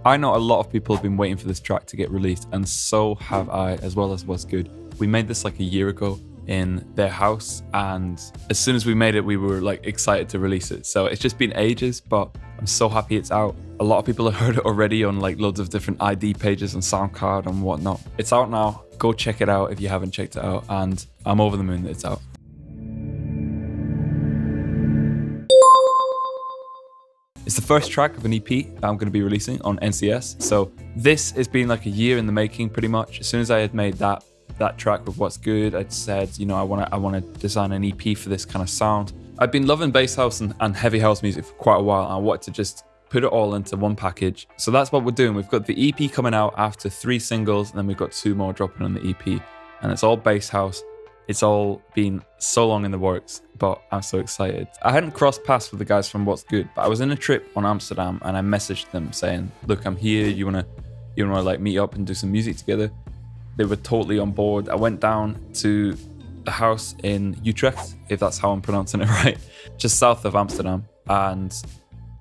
I know a lot of people have been waiting for this track to get released, and so have I, as well as What's Good. We made this like a year ago in their house, and as soon as we made it, we were like excited to release it. So it's just been ages, but I'm so happy it's out. A lot of people have heard it already on like loads of different ID pages and SoundCloud and whatnot. It's out now. Go check it out if you haven't checked it out, and I'm over the moon that it's out. It's the first track of an EP that I'm going to be releasing on NCS. So this has been like a year in the making pretty much. As soon as I had made that track with What's Good, I'd said, you know, I want to design an EP for this kind of sound. I've been loving bass house and heavy house music for quite a while, and I wanted to just put it all into one package. So that's what we're doing. We've got the EP coming out after 3 singles, and then we've got 2 more dropping on the EP, and it's all bass house. It's all been so long in the works, but I'm so excited. I hadn't crossed paths with the guys from What's Good, but I was in a trip on Amsterdam, and I messaged them saying, look, I'm here. You wanna like meet up and do some music together? They were totally on board. I went down to the house in Utrecht, if that's how I'm pronouncing it right, just south of Amsterdam. And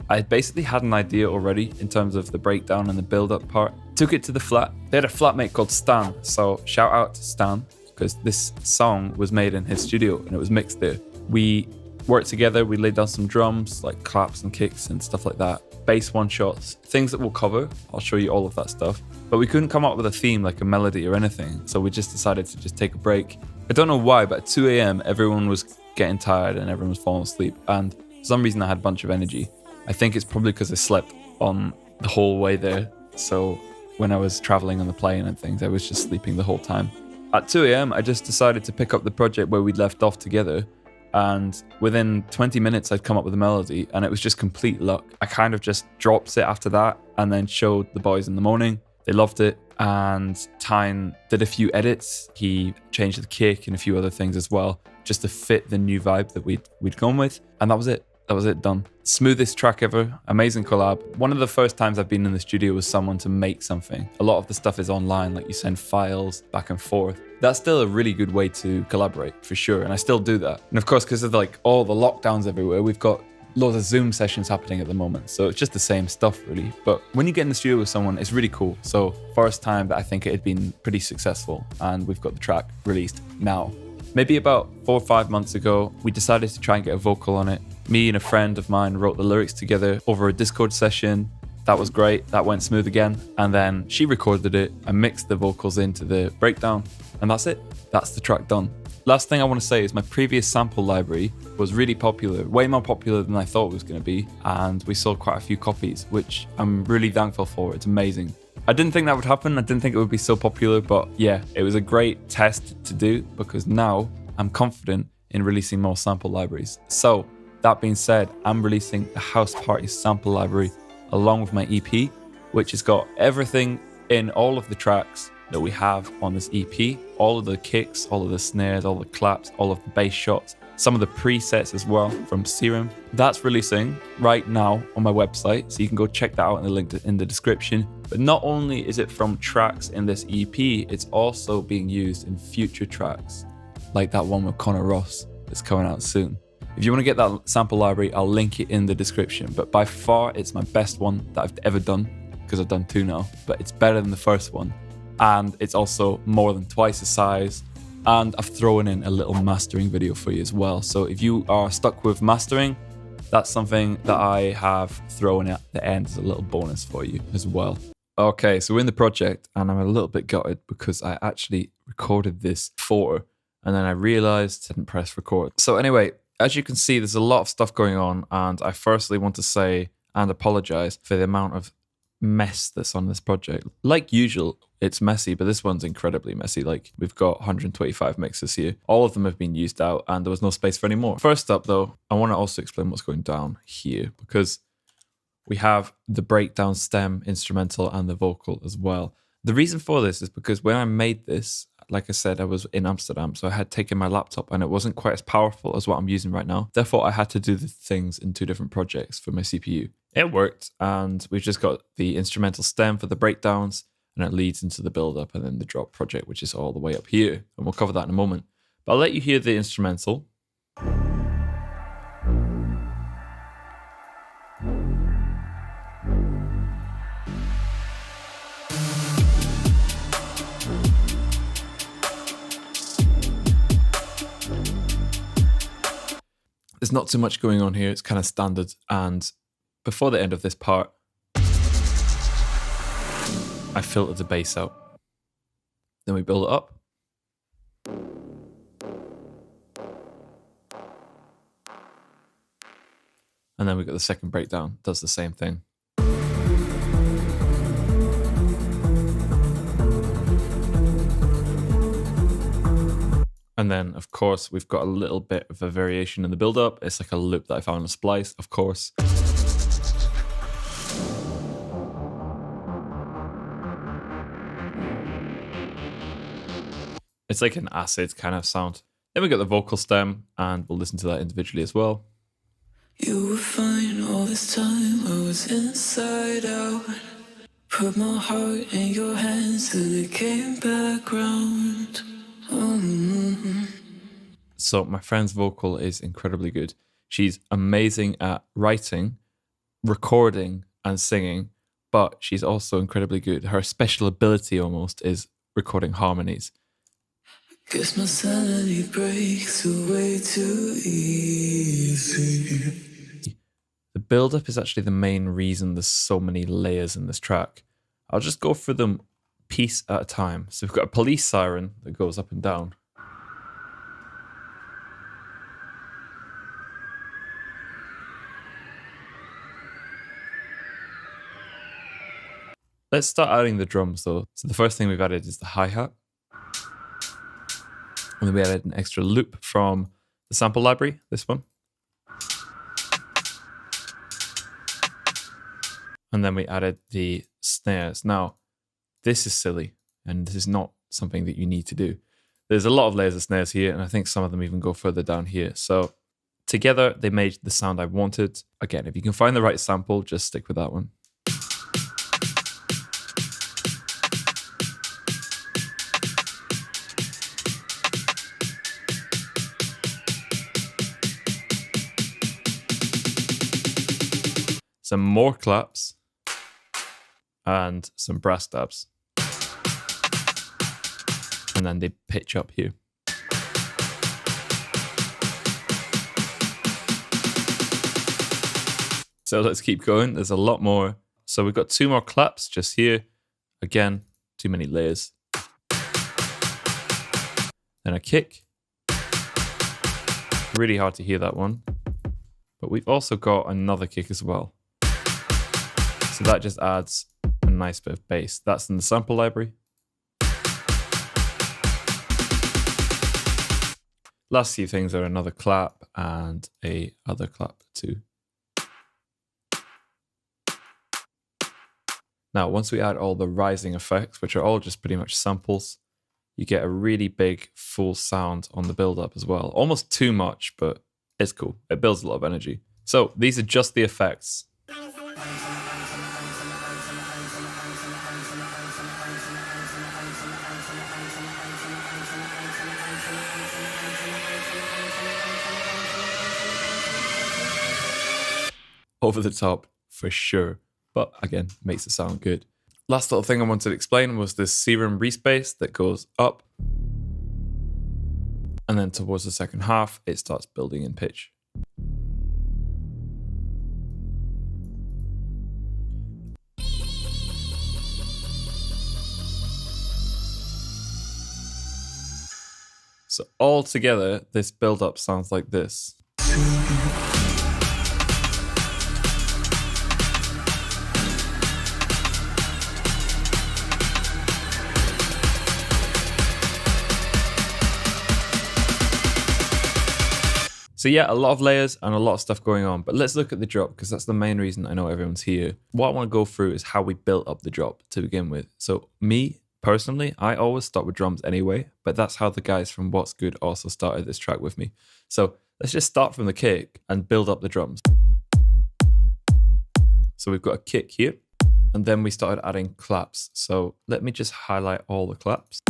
I basically had an idea already in terms of the breakdown and the build-up part. Took it to the flat. They had a flatmate called Stan. So shout out to Stan, because this song was made in his studio and it was mixed there. We worked together. We laid down some drums, like claps and kicks and stuff like that. Bass one-shots, things that we'll cover. I'll show you all of that stuff. But we couldn't come up with a theme, like a melody or anything. So we just decided to just take a break. I don't know why, but at 2 a.m, everyone was getting tired and everyone was falling asleep. And for some reason, I had a bunch of energy. I think it's probably because I slept on the whole way there. So when I was traveling on the plane and things, I was just sleeping the whole time. At 2 a.m, I just decided to pick up the project where we'd left off together. And within 20 minutes, I'd come up with a melody, and it was just complete luck. I kind of just dropped it after that and then showed the boys in the morning. They loved it, and Tyne did a few edits. He changed the kick and a few other things as well, just to fit the new vibe that we'd gone with. And that was it. That was it, done. Smoothest track ever, amazing collab. One of the first times I've been in the studio with someone to make something. A lot of the stuff is online, like you send files back and forth. That's still a really good way to collaborate, for sure, and I still do that. And of course, because of like all the lockdowns everywhere, we've got loads of Zoom sessions happening at the moment, so it's just the same stuff really. But when you get in the studio with someone, it's really cool. So first time that I think it had been pretty successful, and we've got the track released now. Maybe about 4 or 5 months ago, we decided to try and get a vocal on it. Me and a friend of mine wrote the lyrics together over a Discord session. That was great. That went smooth again. And then she recorded it and mixed the vocals into the breakdown. And that's it. That's the track done. Last thing I want to say is my previous sample library was really popular, way more popular than I thought it was going to be. And we sold quite a few copies, which I'm really thankful for. It's amazing. I didn't think that would happen. I didn't think it would be so popular, but yeah, it was a great test to do because now I'm confident in releasing more sample libraries. So that being said, I'm releasing the House Party sample library along with my EP, which has got everything in all of the tracks that we have on this EP, all of the kicks, all of the snares, all the claps, all of the bass shots, some of the presets as well from Serum. That's releasing right now on my website, so you can go check that out in the link in the description. But not only is it from tracks in this EP, it's also being used in future tracks, like that one with Connor Ross that's coming out soon. If you want to get that sample library, I'll link it in the description. But by far, it's my best one that I've ever done, because I've done 2 now, but it's better than the first one. And it's also more than twice the size. And I've thrown in a little mastering video for you as well. So if you are stuck with mastering, that's something that I have thrown at the end as a little bonus for you as well. Okay, so we're in the project and I'm a little bit gutted because I actually recorded this before and then I realized I didn't press record. So anyway, as you can see, there's a lot of stuff going on, and I firstly want to say and apologize for the amount of mess that's on this project. Like usual, it's messy, but this one's incredibly messy. Like, we've got 125 mixes here. All of them have been used out and there was no space for any more. First up though, I want to also explain what's going down here, because we have the breakdown stem, instrumental, and the vocal as well. The reason for this is because when I made this, like I said, I was in Amsterdam, so I had taken my laptop and it wasn't quite as powerful as what I'm using right now. Therefore, I had to do the things in 2 different projects for my CPU. It worked, and we've just got the instrumental stem for the breakdowns, and it leads into the build-up and then the drop project, which is all the way up here, and we'll cover that in a moment. But I'll let you hear the instrumental. There's not too much going on here. It's kind of standard. And before the end of this part, I filtered the bass out. Then we build it up. And then we've got the second breakdown, does the same thing. And then, of course, we've got a little bit of a variation in the build-up. It's like a loop that I found on a splice, of course. It's like an acid kind of sound. Then we got the vocal stem, and we'll listen to that individually as well. You were fine all this time, I was inside out. Put my heart in your hands till it came back round. So my friend's vocal is incredibly good. She's amazing at writing, recording, and singing, but she's also incredibly good. Her special ability almost is recording harmonies. Guess my sanity breaks away too easy. The build-up is actually the main reason there's so many layers in this track. I'll just go through them piece at a time. So we've got a police siren that goes up and down. Let's start adding the drums though. So the first thing we've added is the hi-hat. And then we added an extra loop from the sample library, this one. And then we added the snares. Now, this is silly, and this is not something that you need to do. There's a lot of layers of snares here, and I think some of them even go further down here. So together, they made the sound I wanted. Again, if you can find the right sample, just stick with that one. Some more claps and some brass stabs. And then they pitch up here. So let's keep going. There's a lot more. So we've got 2 more claps just here. Again, too many layers. Then a kick. Really hard to hear that one. But we've also got another kick as well. So that just adds a nice bit of bass. That's in the sample library. Last few things are another clap and a other clap too. Now, once we add all the rising effects, which are all just pretty much samples, you get a really big full sound on the build-up as well. Almost too much, but it's cool. It builds a lot of energy. So these are just the effects. Over the top for sure, but again, makes it sound good. Last little thing I wanted to explain was this serum respace that goes up, and then towards the second half, it starts building in pitch. So all together, this build-up sounds like this. So yeah, a lot of layers and a lot of stuff going on, but let's look at the drop because that's the main reason I know everyone's here. What I want to go through is how we built up the drop to begin with. So me, personally, I always start with drums anyway, but that's how the guys from What's Good also started this track with me. So let's just start from the kick and build up the drums. So we've got a kick here, and then we started adding claps. So let me just highlight all the claps.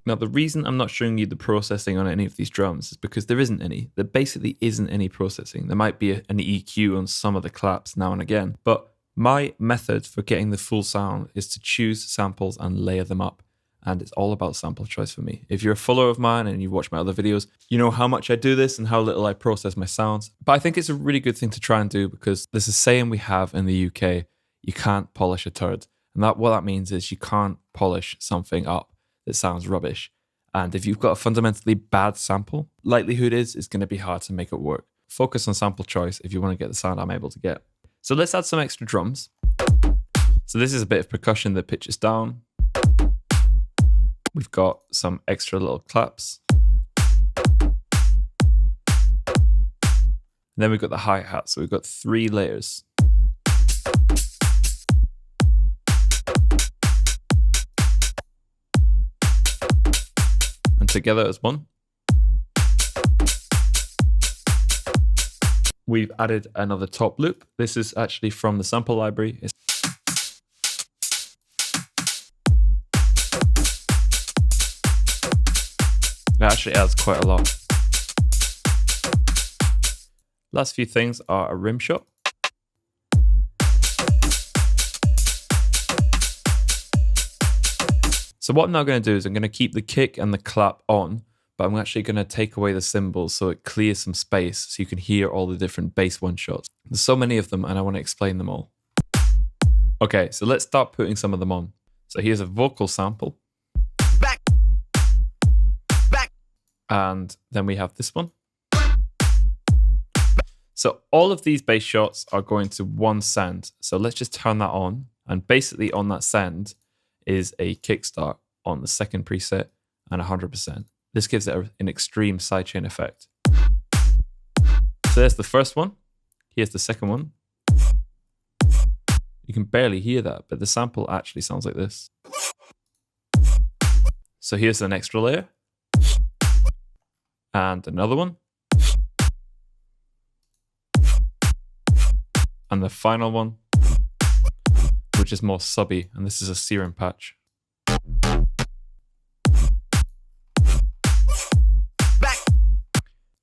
Now, the reason I'm not showing you the processing on any of these drums is because there isn't any. There basically isn't any processing. There might be an EQ on some of the claps now and again, but my method for getting the full sound is to choose samples and layer them up. and it's all about sample choice for me. If you're a follower of mine and you watch my other videos, you know how much I do this and how little I process my sounds. But I think it's a really good thing to try and do because there's a saying we have in the UK, you can't polish a turd. And what that means is you can't polish something up that sounds rubbish. And if you've got a fundamentally bad sample, likelihood is it's going to be hard to make it work. Focus on sample choice if you want to get the sound I'm able to get. So let's add some extra drums. So this is a bit of percussion that pitches down. We've got some extra little claps. And then we've got the hi-hat. So we've got 3 layers. And together as one. We've added another top loop. This is actually from the sample library. It actually adds quite a lot. Last few things are a rim shot. So what I'm now going to do is I'm going to keep the kick and the clap on, but I'm actually going to take away the cymbals so it clears some space so you can hear all the different bass one shots. There's so many of them and I want to explain them all. Okay, so let's start putting some of them on. So here's a vocal sample. And then we have this one. So all of these bass shots are going to one send. So let's just turn that on. And basically on that send is a kickstart on the second preset and 100%. This gives it an extreme sidechain effect. So there's the first one. Here's the second one. You can barely hear that, but the sample actually sounds like this. So here's an extra layer. And another one. And the final one, which is more subby, and this is a serum patch.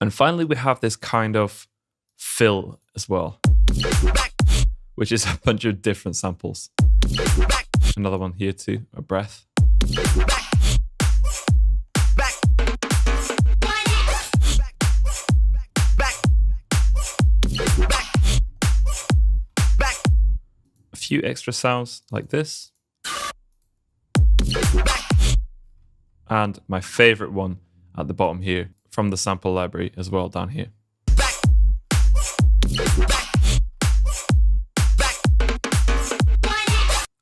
And finally, we have this kind of fill as well, which is a bunch of different samples. Another one here too, a breath. Few extra sounds like this. And my favorite one at the bottom here from the sample library as well down here.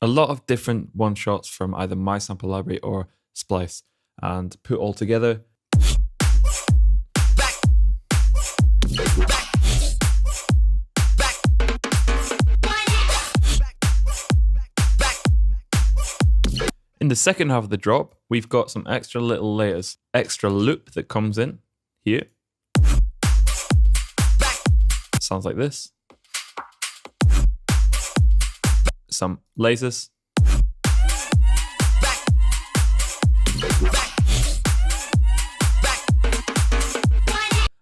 A lot of different one shots from either my sample library or Splice and put all together. In the second half of the drop, we've got some extra little layers, extra loop that comes in here. Sounds like this. Some lasers.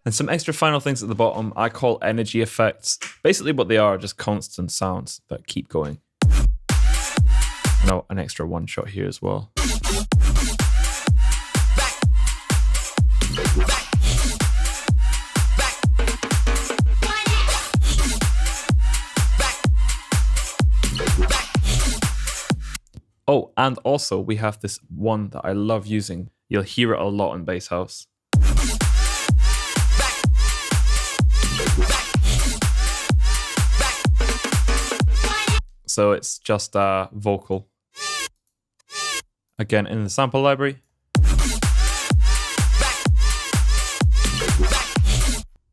And some extra final things at the bottom I call energy effects. Basically what they are just constant sounds that keep going. No, an extra one shot here as well. Oh, and also we have this one that I love using. You'll hear it a lot in bass house. So it's just a vocal. Again, in the sample library.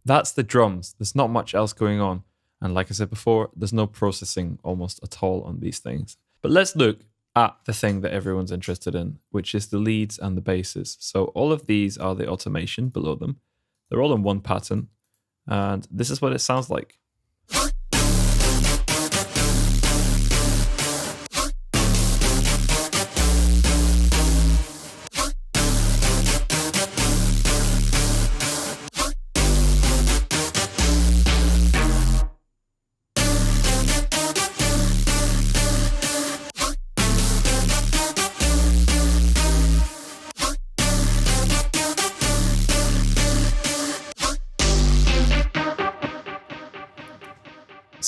That's the drums. There's not much else going on. And like I said before, there's no processing almost at all on these things. But let's look at the thing that everyone's interested in, which is the leads and the basses. So all of these are the automation below them. They're all in one pattern. And this is what it sounds like.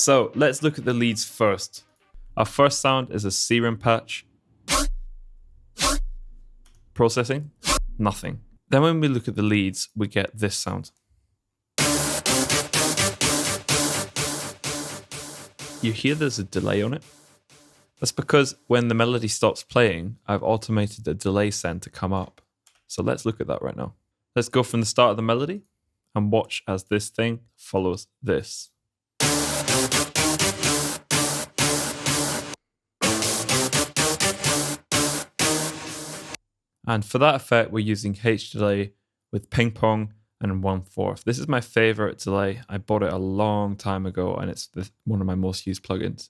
So let's look at the leads first. Our first sound is a serum patch. Processing, nothing. Then when we look at the leads, we get this sound. You hear there's a delay on it. That's because when the melody stops playing, I've automated the delay send to come up. So let's look at that right now. Let's go from the start of the melody and watch as this thing follows this. And for that effect, we're using H delay with ping pong and 1/4. This is my favorite delay. I bought it a long time ago and it's one of my most used plugins.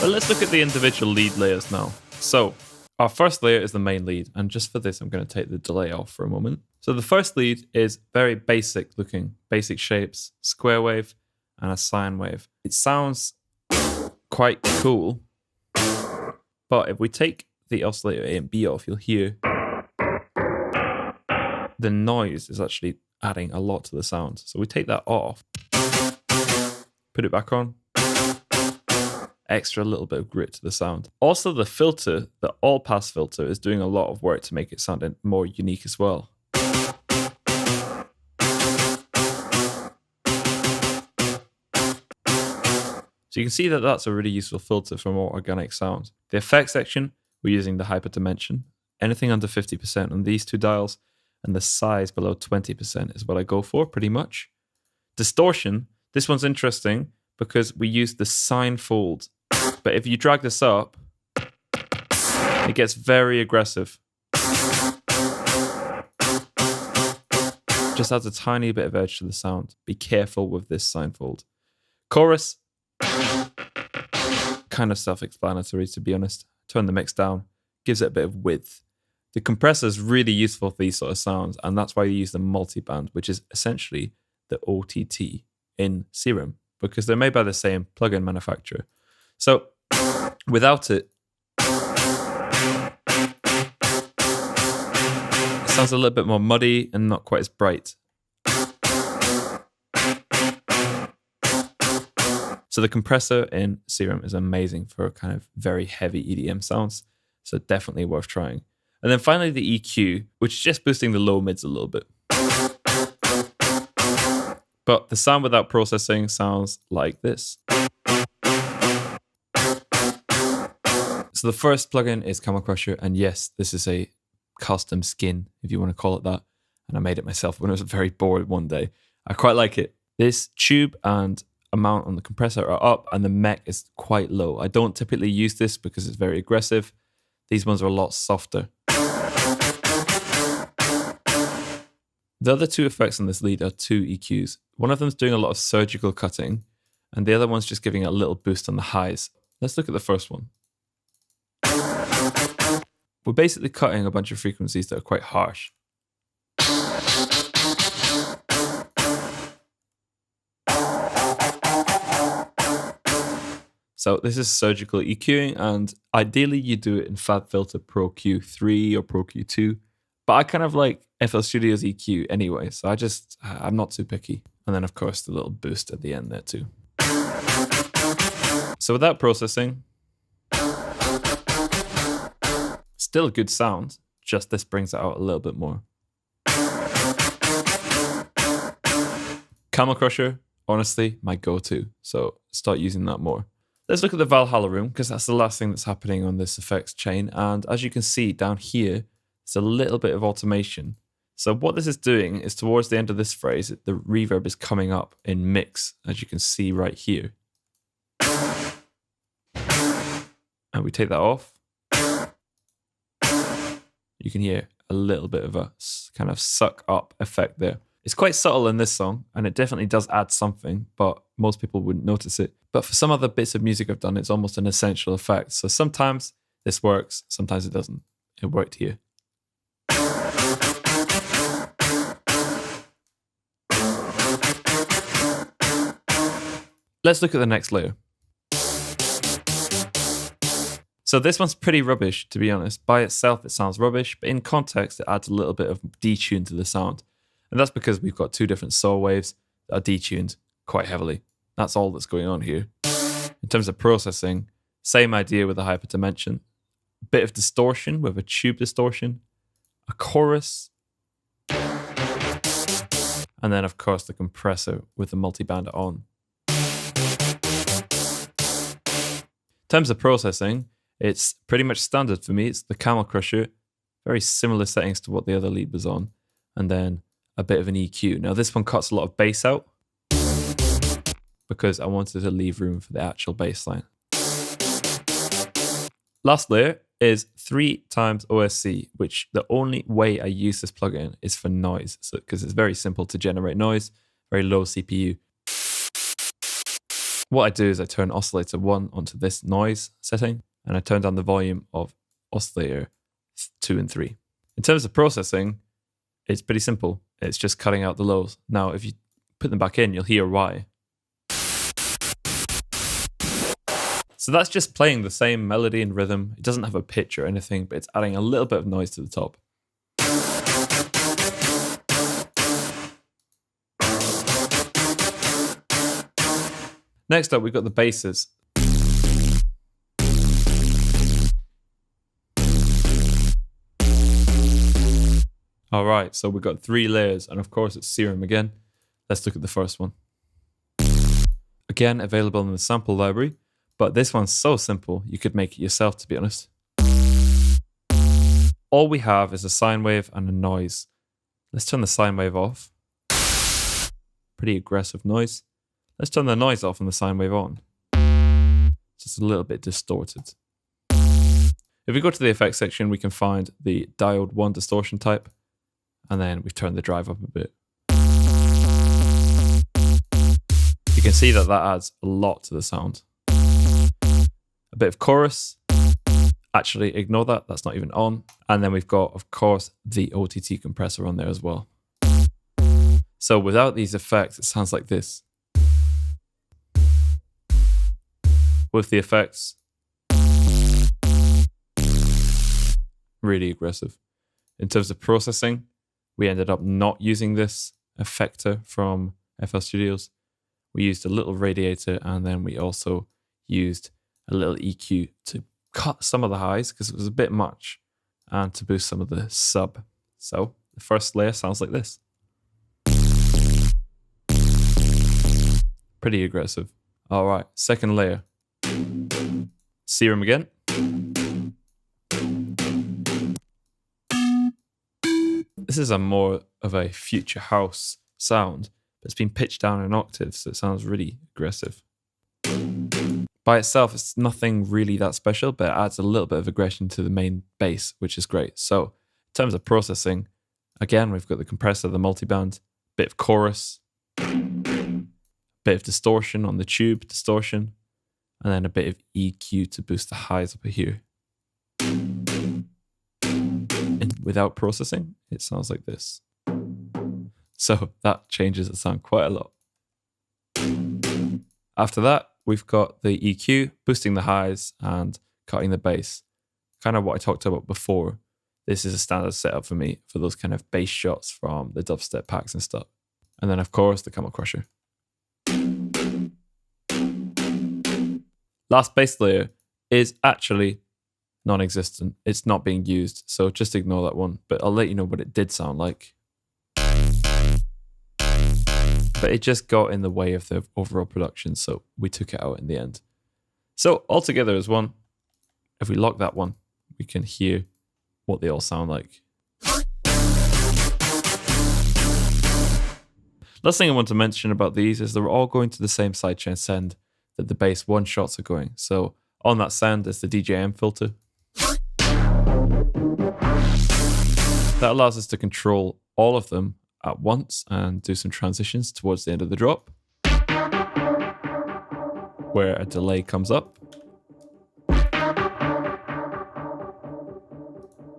But let's look at the individual lead layers now. So our first layer is the main lead. And just for this, I'm going to take the delay off for a moment. So the first lead is very basic looking, basic shapes, square wave and a sine wave. It sounds quite cool. But if we take the oscillator A and B off, you'll hear the noise is actually adding a lot to the sound. So we take that off, put it back on, extra a little bit of grit to the sound. Also the filter, the all pass filter, is doing a lot of work to make it sound more unique as well. So you can see that that's a really useful filter for more organic sound. The effects section, we're using the hyperdimension. Anything under 50% on these two dials, and the size below 20% is what I go for pretty much. Distortion, this one's interesting because we use the sine fold. But if you drag this up, it gets very aggressive. Just adds a tiny bit of edge to the sound. Be careful with this sine fold. Chorus, kind of self-explanatory to be honest. Turn the mix down, gives it a bit of width. The compressor is really useful for these sort of sounds, and that's why you use the multiband, which is essentially the OTT in Serum, because they're made by the same plugin manufacturer. So without it, it sounds a little bit more muddy and not quite as bright. So the compressor in Serum is amazing for kind of very heavy EDM sounds. So definitely worth trying. And then finally the EQ, which is just boosting the low mids a little bit. But the sound without processing sounds like this. So the first plugin is Camel Crusher. And yes, this is a custom skin, if you want to call it that. And I made it myself when I was very bored one day. I quite like it. This tube and amount on the compressor are up and the mech is quite low. I don't typically use this because it's very aggressive. These ones are a lot softer. The other two effects on this lead are two EQs. One of them is doing a lot of surgical cutting and the other one's just giving it a little boost on the highs. Let's look at the first one. We're basically cutting a bunch of frequencies that are quite harsh. So this is surgical EQing, and ideally you do it in FabFilter Pro Q3 or Pro Q2. But I kind of like FL Studio's EQ anyway, so I'm not too picky. And then of course the little boost at the end there too. So without processing, still a good sound, just this brings it out a little bit more. Camel Crusher, honestly, my go-to. So start using that more. Let's look at the Valhalla room, because that's the last thing that's happening on this effects chain. And as you can see down here, it's a little bit of automation. So what this is doing is towards the end of this phrase, the reverb is coming up in mix, as you can see right here. And we take that off. You can hear a little bit of a kind of suck up effect there. It's quite subtle in this song, and it definitely does add something, but most people wouldn't notice it. But for some other bits of music I've done, it's almost an essential effect. So sometimes this works, sometimes it doesn't. It worked here. Let's look at the next layer. So this one's pretty rubbish, to be honest. By itself, it sounds rubbish, but in context, it adds a little bit of detune to the sound. And that's because we've got two different saw waves. are detuned quite heavily. That's all that's going on here. In terms of processing, same idea with a hyperdimension. A bit of distortion with a tube distortion, a chorus, and then of course the compressor with the multiband on. In terms of processing, it's pretty much standard for me. It's the Camel Crusher, very similar settings to what the other lead was on, and then a bit of an EQ. Now this one cuts a lot of bass out because I wanted to leave room for the actual bass line. Last layer is 3 times OSC, which the only way I use this plugin is for noise, because it's very simple to generate noise, very low CPU. What I do is I turn oscillator 1 onto this noise setting, and I turn down the volume of oscillator 2 and 3. In terms of processing, it's pretty simple. It's just cutting out the lows. Now, if you put them back in, you'll hear why. So that's just playing the same melody and rhythm. It doesn't have a pitch or anything, but it's adding a little bit of noise to the top. Next up, we've got the basses. All right, so we've got 3 layers, and of course it's Serum again. Let's look at the first one. Again, available in the sample library, but this one's so simple, you could make it yourself, to be honest. All we have is a sine wave and a noise. Let's turn the sine wave off. Pretty aggressive noise. Let's turn the noise off and the sine wave on. Just a little bit distorted. If we go to the effects section, we can find the diode 1 distortion type, and then we've turned the drive up a bit. You can see that that adds a lot to the sound. A bit of chorus. Actually, ignore that, that's not even on. And then we've got, of course, the OTT compressor on there as well. So without these effects, it sounds like this. With the effects, really aggressive. In terms of processing, we ended up not using this effector from FL Studios. We used a little radiator, and then we also used a little EQ to cut some of the highs because it was a bit much, and to boost some of the sub. So the first layer sounds like this. Pretty aggressive. All right, second layer. Serum again. This is a more of a future house sound, but it's been pitched down an octave, so it sounds really aggressive. By itself, it's nothing really that special, but it adds a little bit of aggression to the main bass, which is great. So in terms of processing, again, we've got the compressor, the multiband, bit of chorus, bit of distortion on the tube distortion, and then a bit of EQ to boost the highs up here. And without processing, it sounds like this. So that changes the sound quite a lot. After that, we've got the EQ, boosting the highs and cutting the bass. Kind of what I talked about before. This is a standard setup for me for those kind of bass shots from the dubstep packs and stuff. And then, of course, the Camel Crusher. Last bass layer is actually non-existent. It's not being used, so just ignore that one. But I'll let you know what it did sound like. But it just got in the way of the overall production, so we took it out in the end. So altogether as one, if we lock that one, we can hear what they all sound like. Last thing I want to mention about these is they're all going to the same sidechain send that the bass one shots are going. So on that send is the DJM filter. That allows us to control all of them at once and do some transitions towards the end of the drop, where a delay comes up.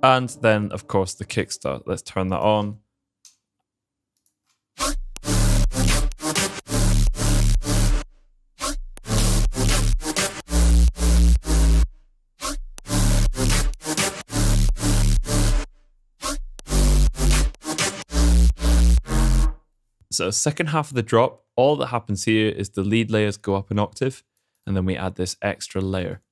And then, of course, the kickstart. Let's turn that on. So second half of the drop, all that happens here is the lead layers go up an octave, and then we add this extra layer.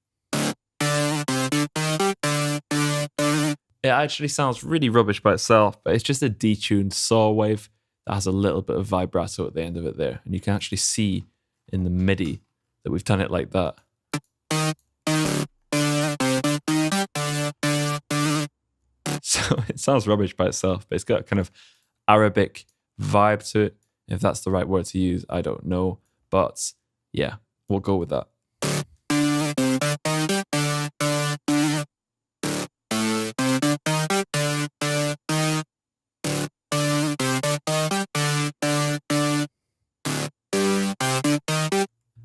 It actually sounds really rubbish by itself, but it's just a detuned saw wave that has a little bit of vibrato at the end of it there. And you can actually see in the MIDI that we've done it like that. So it sounds rubbish by itself, but it's got kind of Arabic vibe to it. If that's the right word to use, I don't know. But yeah, we'll go with that.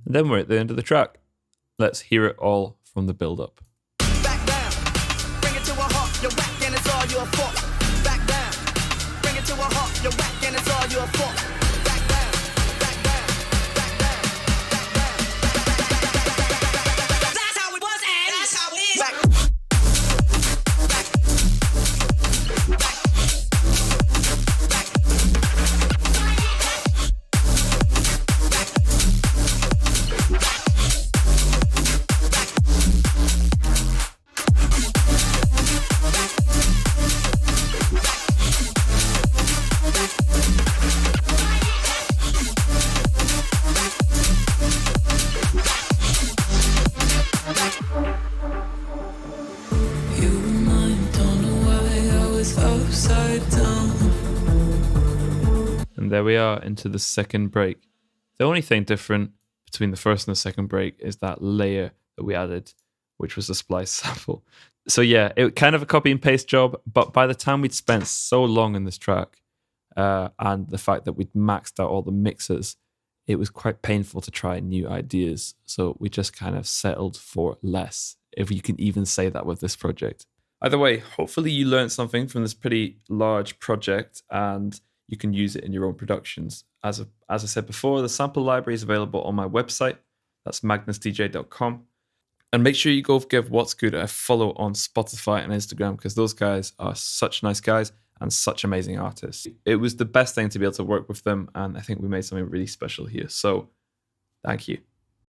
And then we're at the end of the track. Let's hear it all from the build-up. Back down, bring it to a halt, you're whack and it's all your fault. Back down, bring it to a halt, you're whack and it's all your fault. Back down, back down, back down, back down. That's how it was and that's how it is. Back. You were mine, don't know why I was upside down. And there we are into the second break. The only thing different between the first and the second break is that layer that we added, which was a splice sample. So yeah, it kind of a copy and paste job, but by the time we'd spent so long in this track, and the fact that we'd maxed out all the mixers, it was quite painful to try new ideas. So we just kind of settled for less, if you can even say that with this project. Either way, hopefully you learned something from this pretty large project and you can use it in your own productions. As I said before, the sample library is available on my website. That's magnusdj.com. And make sure you go give What's Good a follow on Spotify and Instagram, because those guys are such nice guys and such amazing artists. It was the best thing to be able to work with them, and I think we made something really special here. So thank you.